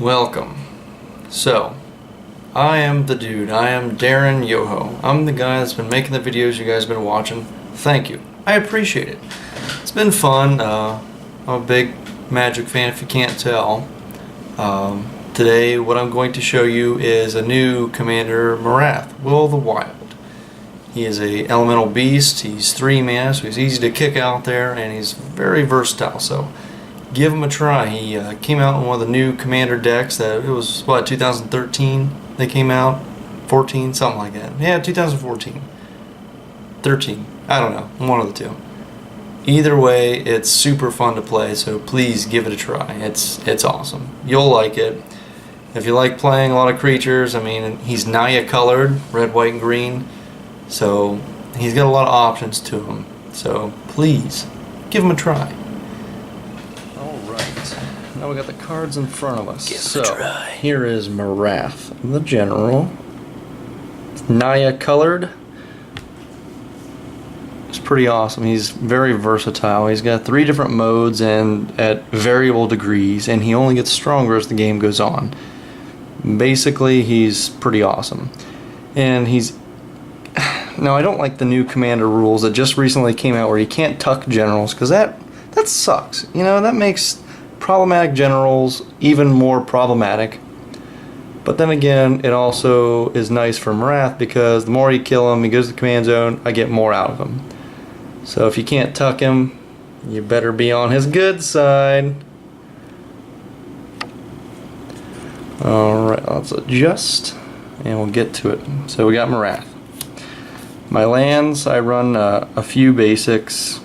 welcome. So, I am the dude. I am Darren Yoho. I'm the guy that's been making the videos you guys have been watching. Thank you. I appreciate it. It's been fun. I'm a big Magic fan if you can't tell. Today what I'm going to show you is a new commander, Marath, Will the Wild. He is a elemental beast. He's 3 mana, so he's easy to kick out there, and he's very versatile. So give him a try. He came out in one of the new commander decks that it was, what, 2013 they came out? 14? Something like that. Yeah, 2014. 13. I don't know. One of the two. Either way, it's super fun to play, so please give it a try. It's awesome. You'll like it. If you like playing a lot of creatures, I mean, he's Naya colored, red, white, and green, so he's got a lot of options to him. So please, give him a try. Alright, now we got the cards in front of us. So, here is Marath, the general. Naya colored. It's pretty awesome. He's very versatile. He's got 3 different modes and at variable degrees, and he only gets stronger as the game goes on. Basically, he's pretty awesome. And he's... Now, I don't like the new commander rules that just recently came out where you can't tuck generals, because that sucks. You know, that makes problematic generals even more problematic. But then again, it also is nice for Marath because the more you kill him, he goes to the command zone, I get more out of him. So if you can't tuck him, you better be on his good side. Alright, let's adjust and we'll get to it. So we got Marath. My lands, I run a few basics.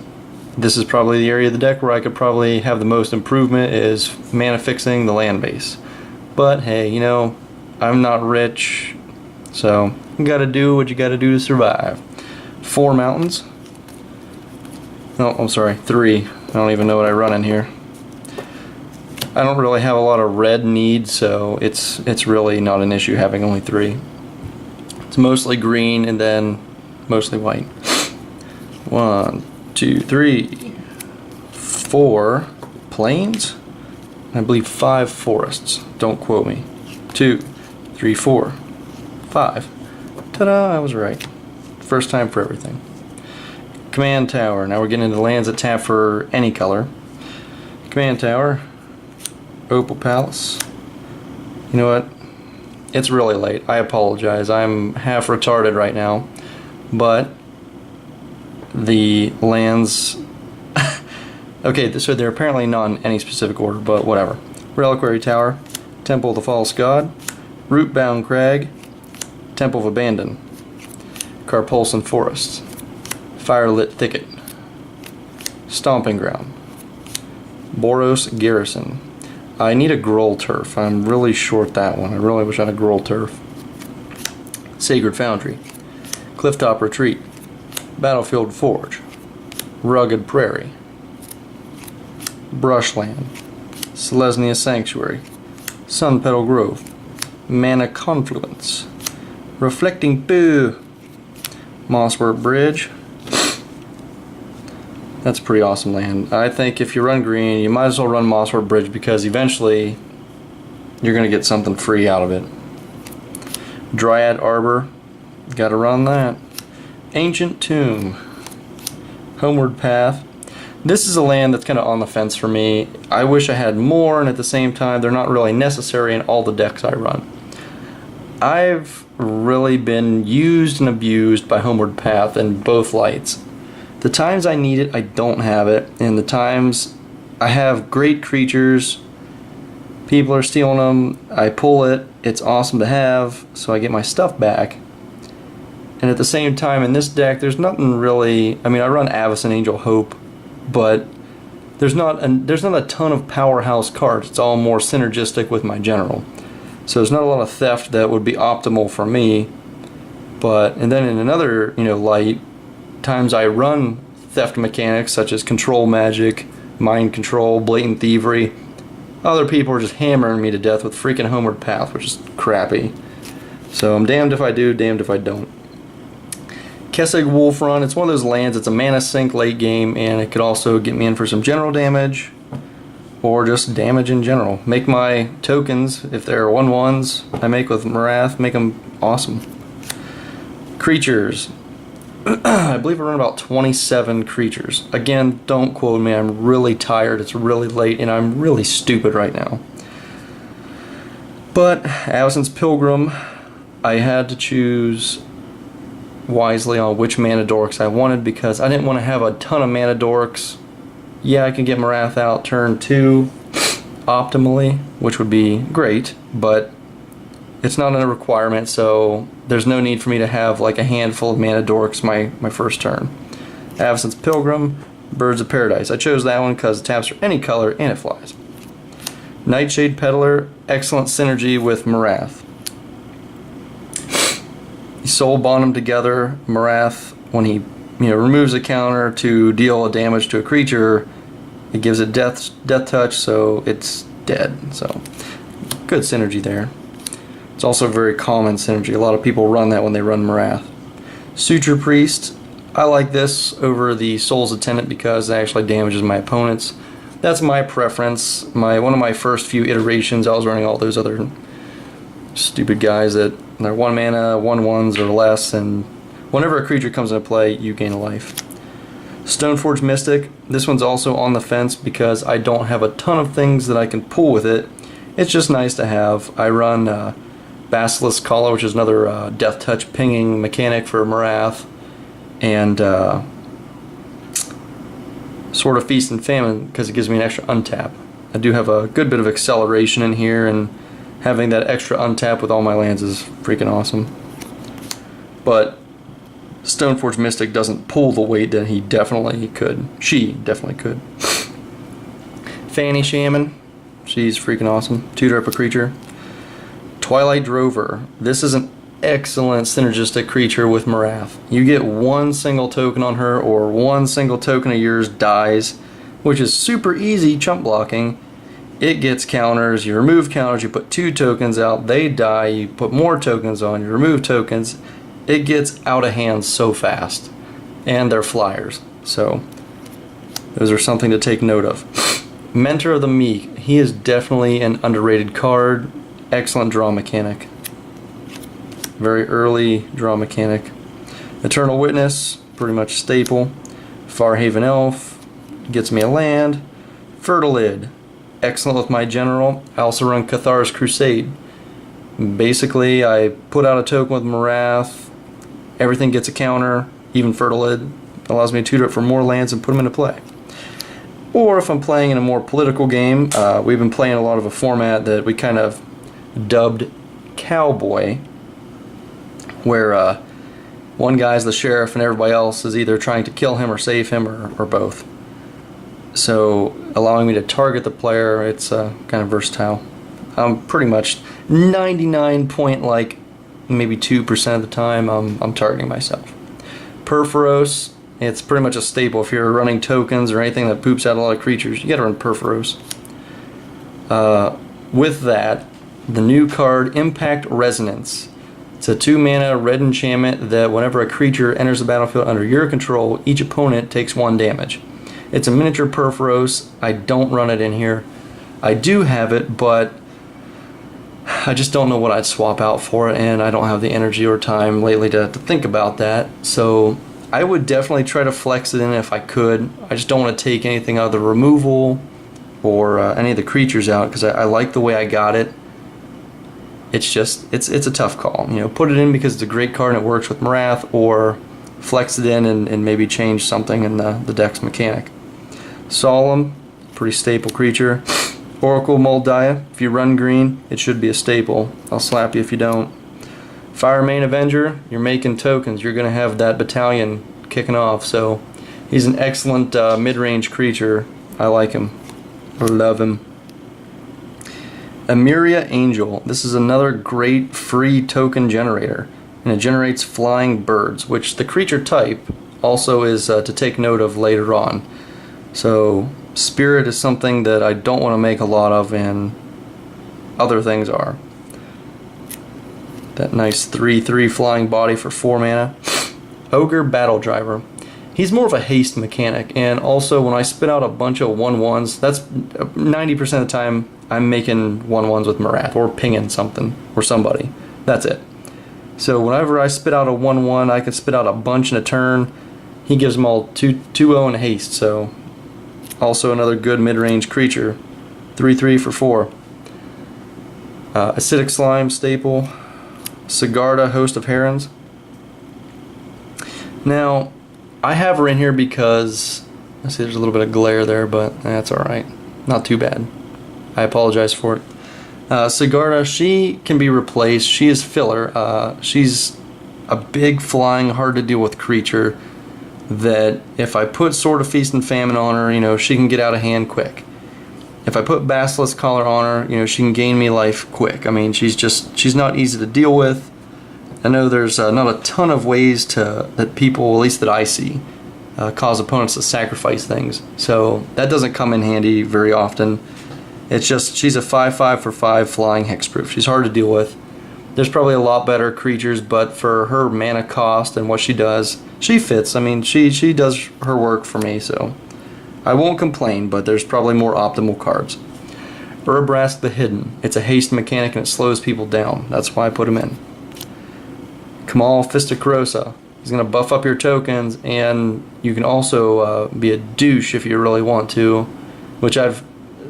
This is probably the area of the deck where I could probably have the most improvement is mana fixing the land base. But hey, you know, I'm not rich, so you gotta do what you gotta do to survive. 4 mountains. Oh, I'm sorry, 3. I don't even know what I run in here. I don't really have a lot of red needs, so it's really not an issue having only 3. It's mostly green and then mostly white. 1, 2, 3, 4 plains. I believe 5 forests. Don't quote me. 2, 3, 4, 5. Ta-da! I was right. First time for everything. Command tower. Now we're getting into lands that tap for any color. Command tower. Opal Palace. You know what? It's really late. I apologize. I'm half retarded right now. But the lands... Okay, so they're apparently not in any specific order, but whatever. Reliquary Tower. Temple of the False God. Rootbound Crag. Temple of Abandon. Carpulson Forest. Firelit Thicket. Stomping Ground. Boros Garrison. I need a Groll Turf. I'm really short that one. I really wish I had a Groll Turf. Sacred Foundry. Clifftop Retreat. Battlefield Forge. Rugged Prairie. Brushland. Selesnya Sanctuary. Sun Petal Grove. Mana Confluence. Reflecting Poo. Mosswork Bridge. That's pretty awesome land. I think if you run green, you might as well run Mosswork Bridge because eventually you're going to get something free out of it. Dryad Arbor. Gotta run that. Ancient Tomb. Homeward Path. This is a land that's kind of on the fence for me. I wish I had more, and at the same time, they're not really necessary in all the decks I run. I've really been used and abused by Homeward Path in both lights. The times I need it, I don't have it, and the times I have great creatures, people are stealing them, I pull it, it's awesome to have, so I get my stuff back. And at the same time, in this deck, there's nothing really... I mean, I run Avis and Angel Hope, but there's not a ton of powerhouse cards. It's all more synergistic with my general. So there's not a lot of theft that would be optimal for me. And then in another, light, times I run theft mechanics such as control magic, mind control, blatant thievery. Other people are just hammering me to death with freaking Homeward Path, which is crappy. So I'm damned if I do, damned if I don't. Kessig Wolfrun, it's one of those lands, it's a mana sink late game, and it could also get me in for some general damage. or just damage in general. Make my tokens, if they're 1/1s I make with Marath, make them awesome. Creatures. I believe I run about 27 creatures. Again, don't quote me, I'm really tired, it's really late, and I'm really stupid right now. But Absence Pilgrim, I had to choose wisely on which mana dorks I wanted because I didn't want to have a ton of mana dorks. Yeah, I can get Marath out turn 2 optimally, which would be great, but it's not a requirement, so there's no need for me to have like a handful of mana dorks my first turn. Absence Pilgrim, Birds of Paradise. I chose that one because it taps for any color and it flies. Nightshade Peddler, excellent synergy with Marath. You soul bond them together. Marath, when he removes a counter to deal a damage to a creature, it gives it death touch, so it's dead. So good synergy there. It's also very common synergy. A lot of people run that when they run Marath. Suture Priest, I like this over the Soul's Attendant because it actually damages my opponents. That's my preference. One of my first few iterations, I was running all those other stupid guys that they're 1 mana, 1/1s or less, and whenever a creature comes into play, you gain a life. Stoneforge Mystic, this one's also on the fence because I don't have a ton of things that I can pull with it. It's just nice to have. I run Basilisk Collar, which is another death touch pinging mechanic for Marath, and Sword of Feast and Famine because it gives me an extra untap. I do have a good bit of acceleration in here, and having that extra untap with all my lands is freaking awesome. But Stoneforge Mystic doesn't pull the weight that he definitely could. She definitely could. Fanny Shaman, she's freaking awesome. Tutor up a creature. Twilight Drover. This is an excellent synergistic creature with Marath. You get 1 single token on her, or 1 single token of yours dies, which is super easy chump blocking. It gets counters, you remove counters, you put 2 tokens out, they die, you put more tokens on, you remove tokens. It gets out of hand so fast. And they're flyers. So those are something to take note of. Mentor of the Meek. He is definitely an underrated card. Excellent draw mechanic. Very early draw mechanic. Eternal Witness, pretty much staple. Farhaven Elf, gets me a land. Fertilid, excellent with my general. I also run Cathar's Crusade. Basically, I put out a token with Marath, everything gets a counter, even Fertilid. Allows me to tutor it for more lands and put them into play. Or if I'm playing in a more political game, we've been playing a lot of a format that we kind of dubbed Cowboy, where one guy's the sheriff and everybody else is either trying to kill him or save him or both. So allowing me to target the player, it's kind of versatile. I'm pretty much 99 point like maybe 2% of the time I'm targeting myself. Perforos, it's pretty much a staple. If you're running tokens or anything that poops out a lot of creatures, you gotta run Perforos. With that, the new card Impact Resonance. It's a 2 mana red enchantment that whenever a creature enters the battlefield under your control, each opponent takes 1 damage. It's a miniature Perforos. I don't run it in here. I do have it, but I just don't know what I'd swap out for it, and I don't have the energy or time lately to think about that. So I would definitely try to flex it in if I could. I just don't want to take anything out of the removal or any of the creatures out because I like the way I got it. It's just, it's a tough call. You know, put it in because it's a great card and it works with Marath, or flex it in and maybe change something in the deck's mechanic. Solemn, pretty staple creature. Oracle Moldiah, if you run green, it should be a staple. I'll slap you if you don't. Firemane Avenger, you're making tokens. You're going to have that battalion kicking off, so he's an excellent mid-range creature. I like him. I love him. Emiria Angel, this is another great free token generator, and it generates flying birds, which the creature type also is to take note of later on. So Spirit is something that I don't want to make a lot of, and other things are. That nice 3/3 flying body for 4 mana. Ogre Battle Driver. He's more of a haste mechanic, and also when I spit out a bunch of 1/1s, that's 90% of the time I'm making 1/1s with Marath or pinging something or somebody. That's it. So whenever I spit out a 1/1, I can spit out a bunch in a turn. He gives them all 2/0 in haste, so also another good mid-range creature. 3/3 for 4. Acidic Slime staple. Sigarda, Host of Herons. Now, I have her in here because, I see there's a little bit of glare there, but that's alright. Not too bad. I apologize for it. Sigarda, she can be replaced. She is filler. She's a big, flying, hard to deal with creature that if I put Sword of Feast and Famine on her, you know, she can get out of hand quick. If I put Basilisk Collar on her, you know, she can gain me life quick. I mean, she's not easy to deal with. I know there's not a ton of ways that people, at least that I see, cause opponents to sacrifice things. So that doesn't come in handy very often. It's just she's a 5/5 for 5 flying hexproof. She's hard to deal with. There's probably a lot better creatures, but for her mana cost and what she does, she fits. I mean, she does her work for me, so I won't complain, but there's probably more optimal cards. Urabrask the Hidden. It's a haste mechanic and it slows people down. That's why I put him in. Kamal Fisticrosa. He's going to buff up your tokens, and you can also be a douche if you really want to, which I've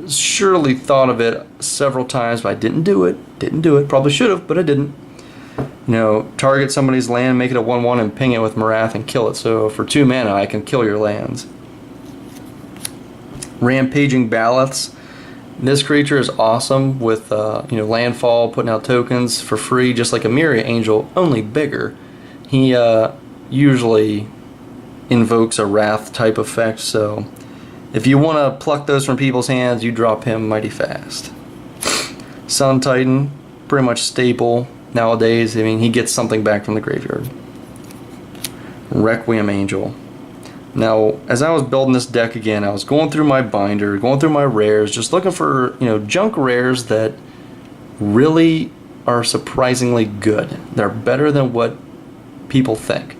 surely thought of it several times, but I didn't do it. Probably should have, but I didn't. You know, target somebody's land, make it a 1/1, and ping it with Marath and kill it. So for 2 mana, I can kill your lands. Rampaging Baloths. This creature is awesome with you know, landfall, putting out tokens for free, just like a Myria Angel, only bigger. He usually invokes a Wrath type effect, so if you want to pluck those from people's hands, you drop him mighty fast. Sun Titan, pretty much staple nowadays. I mean, he gets something back from the graveyard. Requiem Angel. Now, as I was building this deck again, I was going through my binder, going through my rares, just looking for, you know, junk rares that really are surprisingly good. They're better than what people think.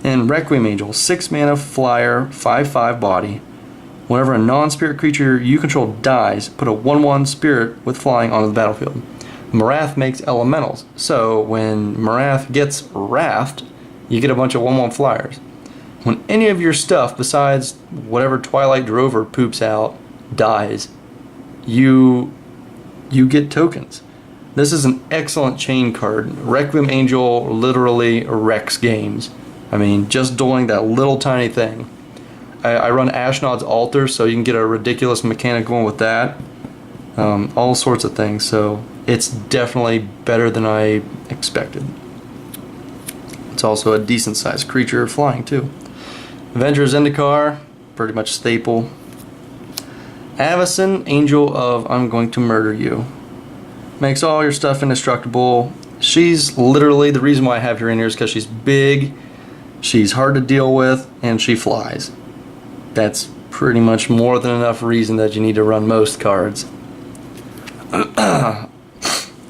And Requiem Angel, 6 mana flyer, 5/5 body. Whenever a non-spirit creature you control dies, put a 1/1 spirit with flying onto the battlefield. Marath makes elementals, so when Marath gets wrathed, you get a bunch of 1/1 flyers. When any of your stuff besides whatever Twilight Drover poops out dies, you get tokens. This is an excellent chain card. Requiem Angel literally wrecks games. I mean, just doing that little tiny thing. I run Ashnod's Altar, so you can get a ridiculous mechanic going with that. All sorts of things, so it's definitely better than I expected. It's also a decent sized creature flying too. Avengers Zendikar, pretty much staple. Avacyn, Angel of I'm Going to Murder You. Makes all your stuff indestructible. She's literally, the reason why I have her in here is because she's big, she's hard to deal with, and she flies. That's pretty much more than enough reason that you need to run most cards.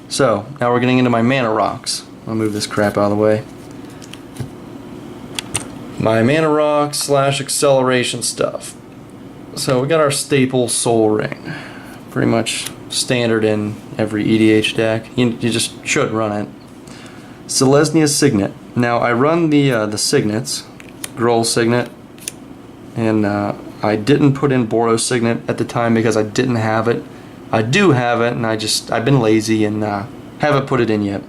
So, now we're getting into my mana rocks. I'll move this crap out of the way. My mana rock / acceleration stuff. So we got our staple Soul Ring. Pretty much standard in every EDH deck. You just should run it. Selesnya Signet. Now I run the Signets, Groll Signet, and I didn't put in Boros Signet at the time because I didn't have it. I do have it, and I've been lazy and haven't put it in yet.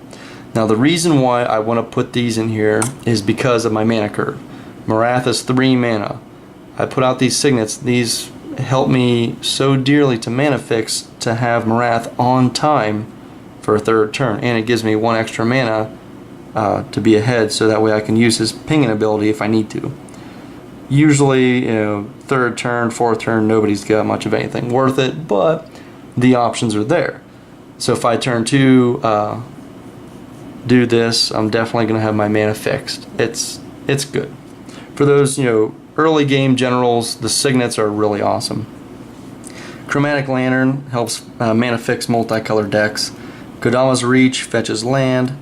Now the reason why I want to put these in here is because of my mana curve. Marath is 3 mana. I put out these Signets. These help me so dearly to mana fix to have Marath on time for a 3rd turn, and it gives me 1 extra mana to be ahead, so that way I can use his pinging ability if I need to. Usually, you know, 3rd turn, 4th turn, nobody's got much of anything worth it, but the options are there. So if I turn 2 do this, I'm definitely going to have my mana fixed. It's good. For those, you know, early game generals, the Signets are really awesome. Chromatic Lantern helps mana fix multicolored decks. Kodama's Reach fetches land.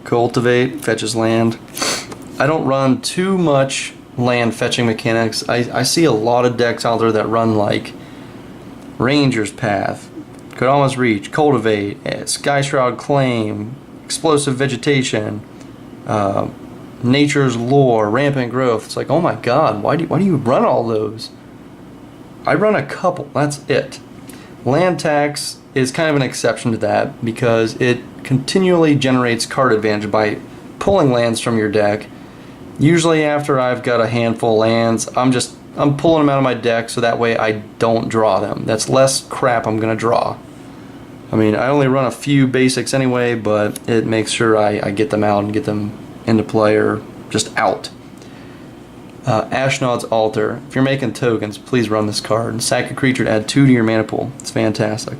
Cultivate fetches land. I don't run too much land fetching mechanics. I see a lot of decks out there that run like Ranger's Path, Could Almost Reach, Cultivate, Sky Shroud Claim, Explosive Vegetation, Nature's Lore, Rampant Growth. It's like, oh my god, why do you run all those? I run a couple, that's it. Land Tax is kind of an exception to that because it continually generates card advantage by pulling lands from your deck. Usually after I've got a handful of lands, I'm pulling them out of my deck so that way I don't draw them. That's less crap I'm gonna draw. I mean, I only run a few basics anyway, but it makes sure I get them out and get them into play or just out. Ashnod's Altar. If you're making tokens, please run this card. Sack a creature to add 2 to your mana pool. It's fantastic.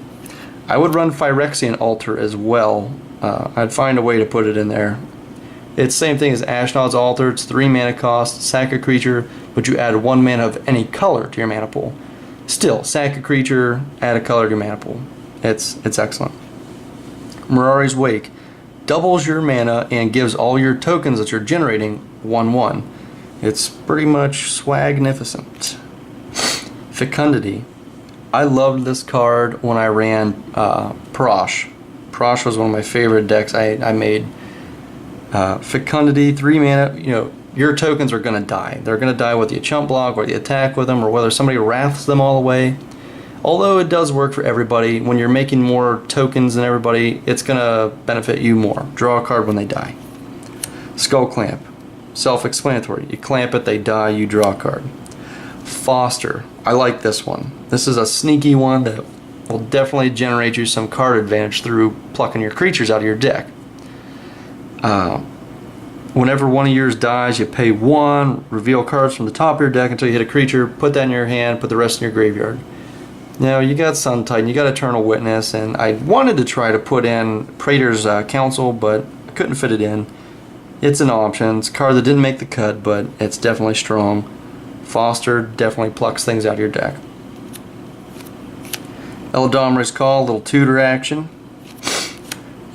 I would run Phyrexian Altar as well. I'd find a way to put it in there. It's the same thing as Ashnod's Altar. It's 3 mana cost. Sack a creature, but you add 1 mana of any color to your mana pool. Still, sack a creature, add a color to your mana pool. It's excellent. Mirari's Wake doubles your mana and gives all your tokens that you're generating 1/1. It's pretty much swagnificent. Fecundity. I loved this card when I ran Prosh. Prosh was one of my favorite decks I made. Fecundity, 3 mana, your tokens are going to die. They're going to die whether you chump block or you attack with them or whether somebody wraths them all the way. Although it does work for everybody, when you're making more tokens than everybody, it's going to benefit you more. Draw a card when they die. Skull Clamp. Self-explanatory. You clamp it, they die, you draw a card. Foster. I like this one. This is a sneaky one that will definitely generate you some card advantage through plucking your creatures out of your deck. Whenever one of yours dies, you pay 1, reveal cards from the top of your deck until you hit a creature, put that in your hand, put the rest in your graveyard. Now, you got Sun Titan, you got Eternal Witness, and I wanted to try to put in Praetor's Council, but I couldn't fit it in. It's an option. It's a card that didn't make the cut, but it's definitely strong. Foster definitely plucks things out of your deck. Eladamri's Call, little tutor action.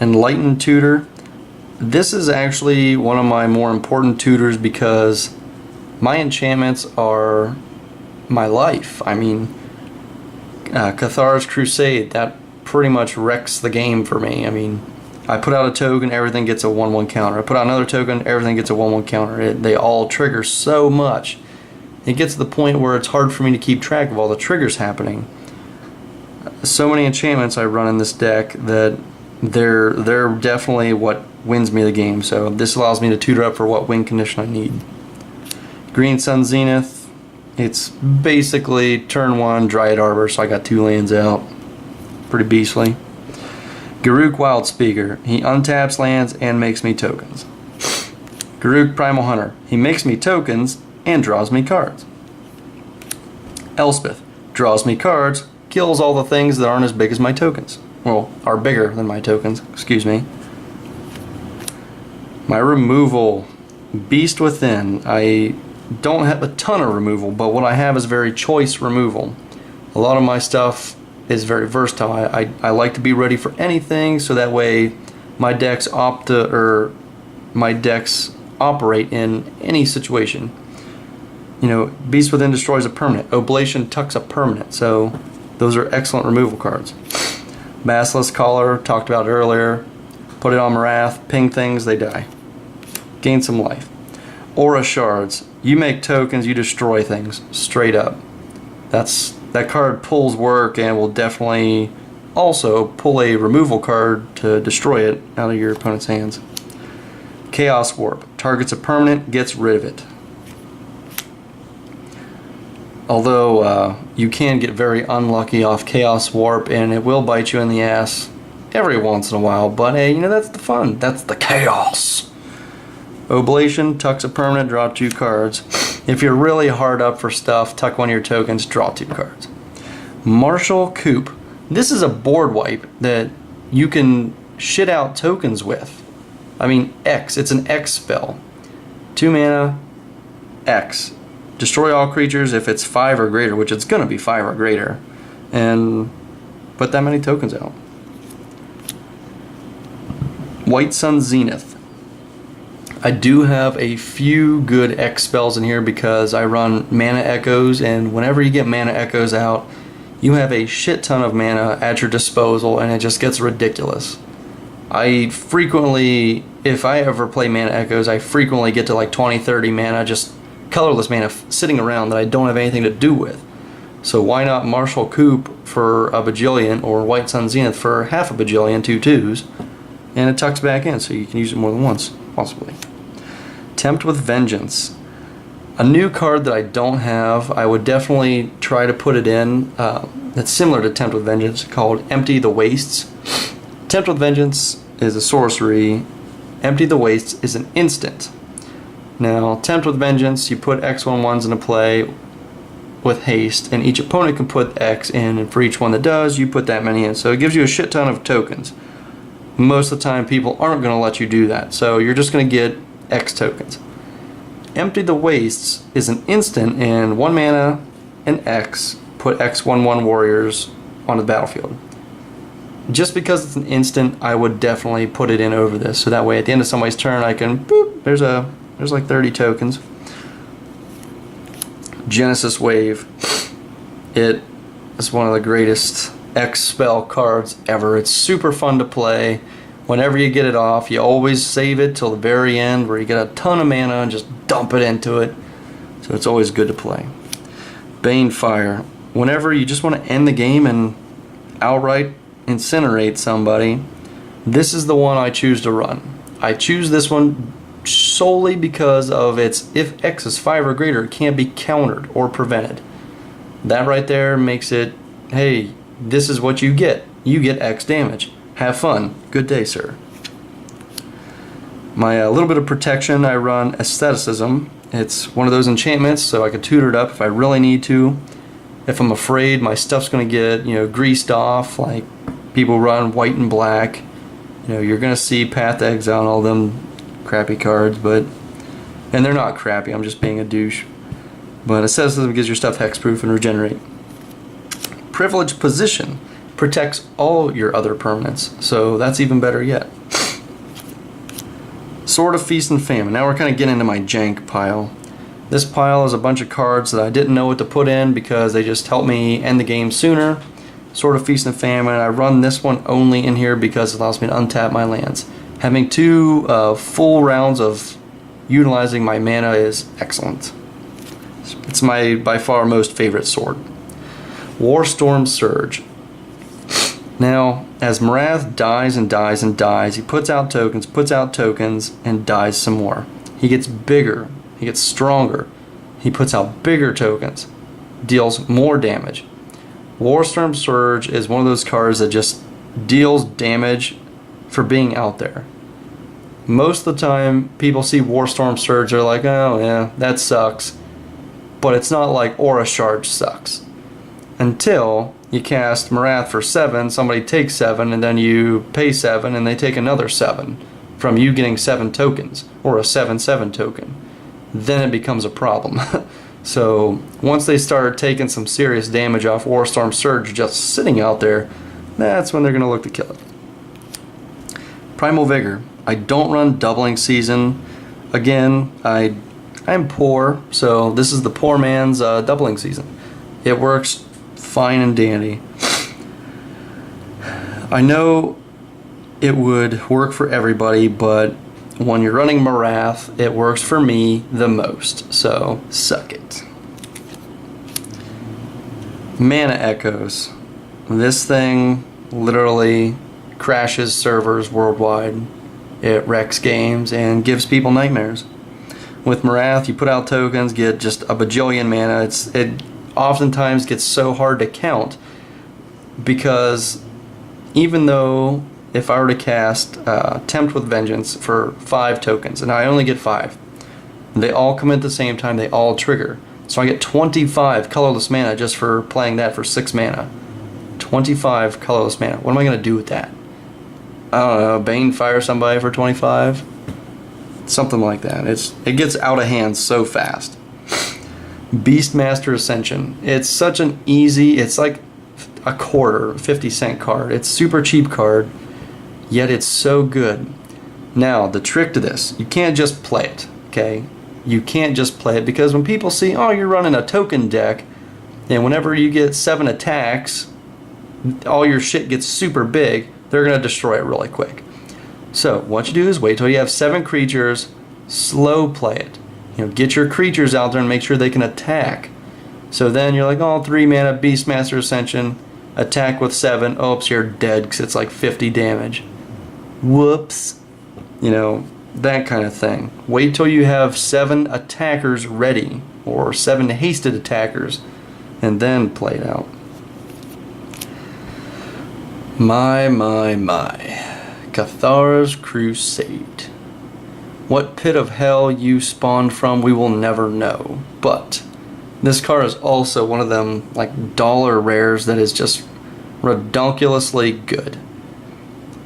Enlightened Tutor. This is actually one of my more important tutors because my enchantments are my life. I mean, Cathar's Crusade, that pretty much wrecks the game for me. I mean, I put out a token, everything gets a 1/1 counter. I put out another token, everything gets a 1/1 counter. They all trigger so much. It gets to the point where it's hard for me to keep track of all the triggers happening. So many enchantments I run in this deck that they're definitely what wins me the game. So this allows me to tutor up for what win condition I need. Green Sun Zenith. It's basically turn 1 Dryad Arbor, so I got 2 lands out. Pretty beastly. Garruk Wild Speaker. He untaps lands and makes me tokens. Garruk Primal Hunter. He makes me tokens and draws me cards. Elspeth. Draws me cards, kills all the things that aren't as big as my tokens. Well, are bigger than my tokens, excuse me. My removal. Beast Within. I don't have a ton of removal, but what I have is very choice removal. A lot of my stuff is very versatile. I like to be ready for anything, so that way my decks operate in any situation. Beast Within destroys a permanent. Oblation tucks a permanent, so those are excellent removal cards. Basilisk Collar, talked about earlier. Put it on Marath, ping things, they die. Gain some life. Aura Shards. You make tokens, you destroy things, straight up. That card pulls work and will definitely also pull a removal card to destroy it out of your opponent's hands. Chaos Warp. Targets a permanent, gets rid of it. Although you can get very unlucky off Chaos Warp and it will bite you in the ass every once in a while, but hey, that's the fun. That's the chaos. Oblation, tucks a permanent, draw 2 cards. If you're really hard up for stuff, tuck one of your tokens, draw 2 cards. Martial Coup. This is a board wipe that you can shit out tokens with. I mean, X. It's an X spell. 2 mana, X. Destroy all creatures if it's 5 or greater, which it's going to be 5 or greater. And put that many tokens out. White Sun Zenith. I do have a few good X spells in here because I run mana echoes, and whenever you get mana echoes out, you have a shit ton of mana at your disposal, and it just gets ridiculous. I frequently, if I ever play mana echoes, I frequently get to like 20-30 mana, just colorless mana sitting around that I don't have anything to do with. So why not Martial Coup for a bajillion, or White Sun Zenith for half a bajillion, 2/2s, and it tucks back in so you can use it more than once, possibly. Tempt with Vengeance. A new card that I don't have, I would definitely try to put it in, that's similar to Tempt with Vengeance, called Empty the Wastes. Tempt with Vengeance is a sorcery. Empty the Wastes is an instant. Now, Tempt with Vengeance, you put X/1/1s into play with haste, and each opponent can put X in, and for each one that does, you put that many in. So it gives you a shit ton of tokens. Most of the time, people aren't going to let you do that, so you're just going to get X tokens. Empty the Wastes is an instant, and 1 mana and X, put X/1/1 warriors on the battlefield. Just because it's an instant, I would definitely put it in over this, so that way at the end of somebody's turn I can, boop, there's like 30 tokens. Genesis Wave. It is one of the greatest X spell cards ever. It's super fun to play. Whenever you get it off, you always save it till the very end where you get a ton of mana and just dump it into it. So it's always good to play. Banefire. Whenever you just want to end the game and outright incinerate somebody, this is the one I choose to run. I choose this one solely because of its, if X is 5 or greater, it can't be countered or prevented. That right there makes it, hey, this is what you get. You get X damage. Have fun. Good day, sir. My little bit of protection, I run Aestheticism. It's one of those enchantments, so I can tutor it up if I really need to. If I'm afraid my stuff's going to get, greased off, like people run white and black, you're going to see Path to Exile and all them crappy cards, and they're not crappy, I'm just being a douche. But Asceticism gives your stuff hexproof and regenerate. Privileged Position protects all your other permanents, so that's even better yet. Sword of Feast and Famine. Now we're kind of getting into my jank pile. This pile is a bunch of cards that I didn't know what to put in because they just helped me end the game sooner. Sword of Feast and Famine, I run this one only in here because it allows me to untap my lands. Having 2 full rounds of utilizing my mana is excellent. It's my by far most favorite sword. Warstorm Surge. Now, as Marath dies and dies and dies, he puts out tokens, and dies some more. He gets bigger, he gets stronger, he puts out bigger tokens, deals more damage. Warstorm Surge is one of those cards that just deals damage for being out there. Most of the time, people see Warstorm Surge, they're like, oh yeah, that sucks. But it's not like Aura Shard sucks. Until you cast Marath for 7, somebody takes 7, and then you pay 7, and they take another 7 from you getting 7 tokens, or a 7/7 token. Then it becomes a problem. So once they start taking some serious damage off Warstorm Surge just sitting out there, that's when they're going to look to kill it. Primal Vigor. I don't run Doubling Season. Again, I'm poor, so this is the poor man's Doubling Season. It works fine and dandy. I know it would work for everybody, but when you're running Marath, it works for me the most, so suck it. Mana Echoes. This thing literally crashes servers worldwide. It wrecks games and gives people nightmares. With Marath, you put out tokens, get just a bajillion mana. It oftentimes gets so hard to count because even though if I were to cast Tempt with Vengeance for 5 tokens, and I only get 5, they all come at the same time, they all trigger. So I get 25 colorless mana just for playing that for 6 mana. 25 colorless mana. What am I going to do with that? I don't know, Banefire somebody for 25? Something like that. It gets out of hand so fast. Beastmaster Ascension. It's such an easy, it's like a quarter, 50-cent card. It's super cheap card, yet it's so good. Now, the trick to this, you can't just play it, okay? You can't just play it, because when people see, oh, you're running a token deck, and whenever you get 7 attacks, all your shit gets super big, they're going to destroy it really quick. So what you do is wait till you have 7 creatures, slow play it. You know, get your creatures out there and make sure they can attack. So then you're like, oh, 3 mana Beastmaster Ascension, attack with 7, oops, you're dead because it's like 50 damage. Whoops. You know, that kind of thing. Wait till you have 7 attackers ready, or 7 hasted attackers, and then play it out. My. Cathara's Crusade. What pit of hell you spawned from, we will never know. But this card is also one of them like dollar rares that is just redonkulously good.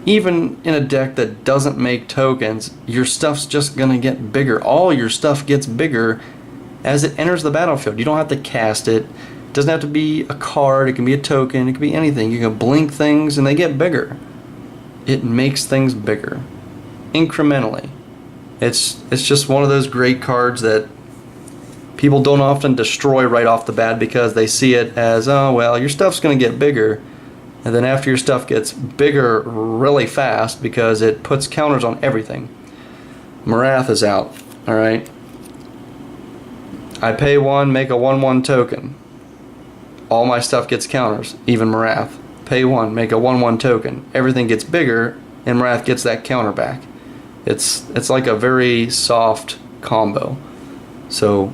Even in a deck that doesn't make tokens, your stuff's just gonna get bigger. All your stuff gets bigger as it enters the battlefield. You don't have to cast it. It doesn't have to be a card. It can be a token. It can be anything. You can blink things and they get bigger. It makes things bigger incrementally. It's just one of those great cards that people don't often destroy right off the bat, because they see it as, oh well, your stuff's gonna get bigger. And then after your stuff gets bigger really fast, because it puts counters on everything. Marath is out, alright? I pay 1, make a 1/1 token. All my stuff gets counters, even Marath. Pay 1, make a 1/1 token. Everything gets bigger, and Marath gets that counter back. It's like a very soft combo. So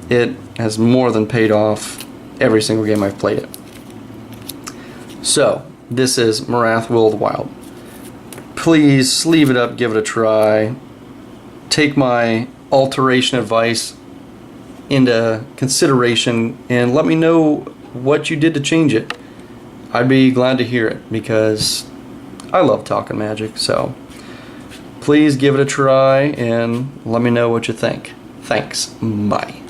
it has more than paid off every single game I've played it. So, this is Marath Wild. Please sleeve it up, give it a try. Take my alteration advice into consideration and let me know what you did to change it. I'd be glad to hear it, because I love talking Magic. So, please give it a try and let me know what you think. Thanks. Bye.